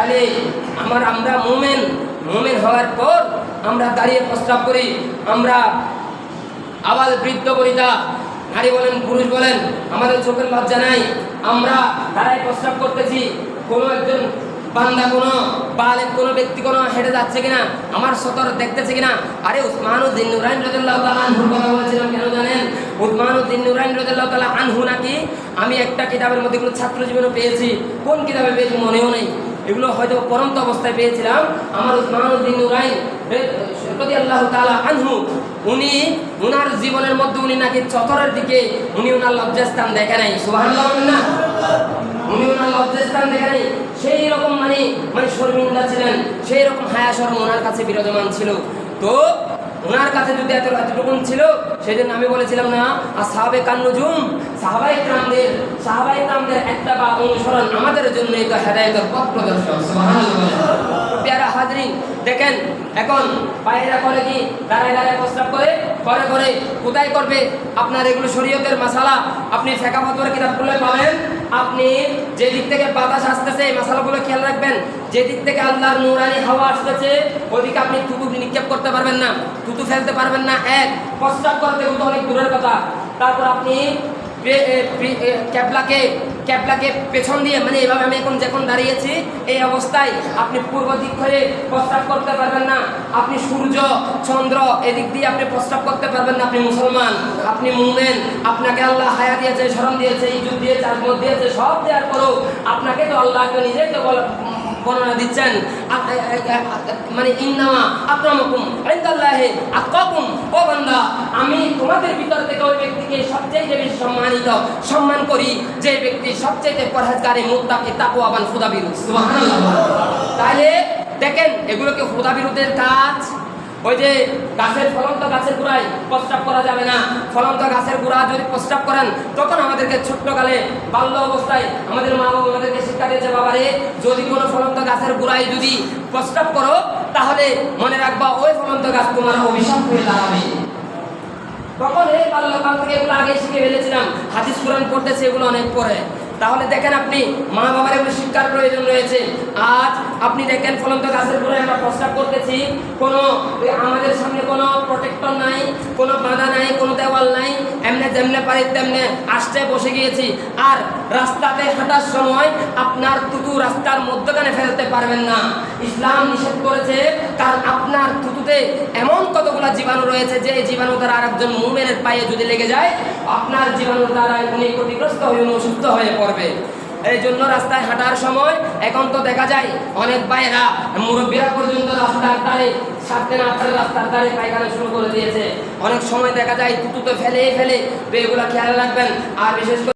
তাহলে আমরা মুমিন হওয়ার পর আমরা দাঁড়িয়ে প্রস্রাব করি, আমরা আবার বৃদ্ধ বনিতা নারী বলেন পুরুষ বলেন আমাদের চোখের লজ্জা নাই, আমরা দাঁড়ায় প্রস্রাব করতেছি, কোনো একজন বান্দা কোনো বালেক কোনো ব্যক্তি কোনো হেঁটে যাচ্ছে কিনা, আমার সতর দেখতেছে কিনা। আরে উসমানুদ্দিন নুরাইন রাদিয়াল্লাহু তাআলা আনহুর কথা বলেছিলাম কেন জানেন? উসমানুদ্দিন নুরাইন রাদিয়াল্লাহু তাআলা আনহু নাকি আমি একটা কিতাবের মধ্যে কোনো ছাত্র জীবনে পেয়েছি, কোন কিতাবে পেয়েছি মনেও নেই, এগুলো হয়তো পরন্ত অবস্থায় পেয়েছিলাম। আমার উসমানুদ্দিন নুরাইন রাদিয়াল্লাহু তাআলা আনহু উনি উনার জীবনের মধ্যে উনি নাকি চতরের দিকে উনি ওনার লজ্জাস্থান দেখে নাই। সুবহানাল্লাহ না, উনি ওনার লজ্জাস্থান দেখে নাই, সেই রকম মানে শর্মিন্দা ছিলেন, সেই রকম হায়া শরম ওনার কাছে বিরাজমান ছিল। তো ওনার কাছে যদি এতটুকুন ছিল, সেই জন্য আমি বলেছিলাম না আসহাবে কান্নুজুম, সাহাবায়ে কেরামদের একটা বা অনুসরণ আমাদের জন্য এটা হেদায়েতের পথ প্রদর্শক। সুবহানাল্লাহ। প্যারা হাজরিন দেখেন, এখন বাইরা করে কি দাঁড়ায় প্রস্তাব করে কোথায় করবে? আপনার এগুলো শরীয়তের মাসালা আপনি ফিকহ ফতোয়ার কিতাবগুলো পাবেন। আপনি যে দিক থেকে বাতাস আসতেছে এই মাসালাগুলো খেয়াল রাখবেন, যে দিক থেকে আল্লাহর নূরানি হাওয়া আসতেছে ওদিকে আপনি থুতু নিক্ষেপ করতে পারবেন না, থুতু ফেলতে পারবেন না। এক, প্রস্তাব করতে তো অনেক দূরের কথা। তারপর আপনি ক্যাবলাকে পেছন দিয়ে মানে এভাবে আমি যখন দাঁড়িয়েছি এই অবস্থায় আপনি পূর্ব দিক হয়ে প্রস্তাব করতে পারবেন না। আপনি সূর্য চন্দ্র এদিক দিয়ে আপনি প্রস্তাব করতে পারবেন না। আপনি মুসলমান, আপনি মুমিন, আপনাকে আল্লাহ হায়া দিয়েছে, শরম দিয়েছে, ইজ্জত দিয়েছে, আজমত দিয়েছে, সব দেওয়ার পরেও আপনাকে তো আল্লাহকে নিজেই তো বর্ণনা দিচ্ছেন মানে ইন্নামা আকরামাকুম ইনদাল্লাহি আতকাকুম। ও বান্দা, আমি তোমাদের ভিতর থেকে ওই ব্যক্তিকে সবচেয়ে বেশি সম্মান করি যে ব্যক্তি সবচেয়ে পরহেজগার, মুত্তাকি, তাকওয়াবান, খুদাবিরু। সুবহানাল্লাহ। তাহলে দেখেন এগুলো কি খুদাবিরুদের কাজ? ওই যে ফলন্ত গাছের গোড়ায় প্রস্রাব করা যাবে না। ফলন্ত গাছের গোড়া যদি প্রস্রাব করেন তখন আমাদেরকে ছোট্টকালে বাল্য অবস্থায় আমাদের মা বাবা আমাদেরকে শিক্ষা দিয়েছে, বাবারে যদি কোনো ফলন্ত গাছের গোড়ায় যদি প্রস্রাব করো তাহলে মনে রাখবা ওই ফলন্ত গাছ তোমার অভিশাপ হয়ে দাঁড়াবে। তখন এই বাল্যকাল থেকে এগুলো আগে শিখে ফেলেছিলাম, হাদিস কোরআন পড়তেছে এগুলো অনেক পরে। তাহলে দেখেন আপনি মা বাবার এগুলো শিক্ষার প্রয়োজন রয়েছে। আজ আপনি দেখেন ফলন্ত গাছের গোড়ায় আমরা প্রস্রাব করতেছি, কোনো আমাদের সামনে কোনো প্রোটেক্টর নাই, কোনো বাধা নাই, কোনো দেওয়াল নাই, এমনি যেমনে পারি তেমনে আসতে বসে গিয়েছি। আর রাস্তাতে হাঁটার সময় আপনার থুতু রাস্তার মধ্যখানে ফেলতে পারবেন না, ইসলাম নিষেধ করেছে। কারণ আপনার থুতুতে এমন কতগুলো জীবাণু রয়েছে যে এই জীবাণু দ্বারা আরেকজন মুমিনের পায়ে যদি লেগে যায় আপনার জীবাণু দ্বারা উনি ক্ষতিগ্রস্ত হয়ে অসুস্থ হয়ে পড়বে। এই জন্য রাস্তায় হাঁটার সময় এখন তো দেখা যায় অনেক ভাইয়েরা মুরব্বীরা পর্যন্ত রাস্তার ধারে সারতে না পারে রাস্তার ধারে পায়খানা শুরু করে দিয়েছে। অনেক সময় দেখা যায় থুতু তো ফেলে তো এগুলো খেয়াল রাখবেন। আর বিশেষ করে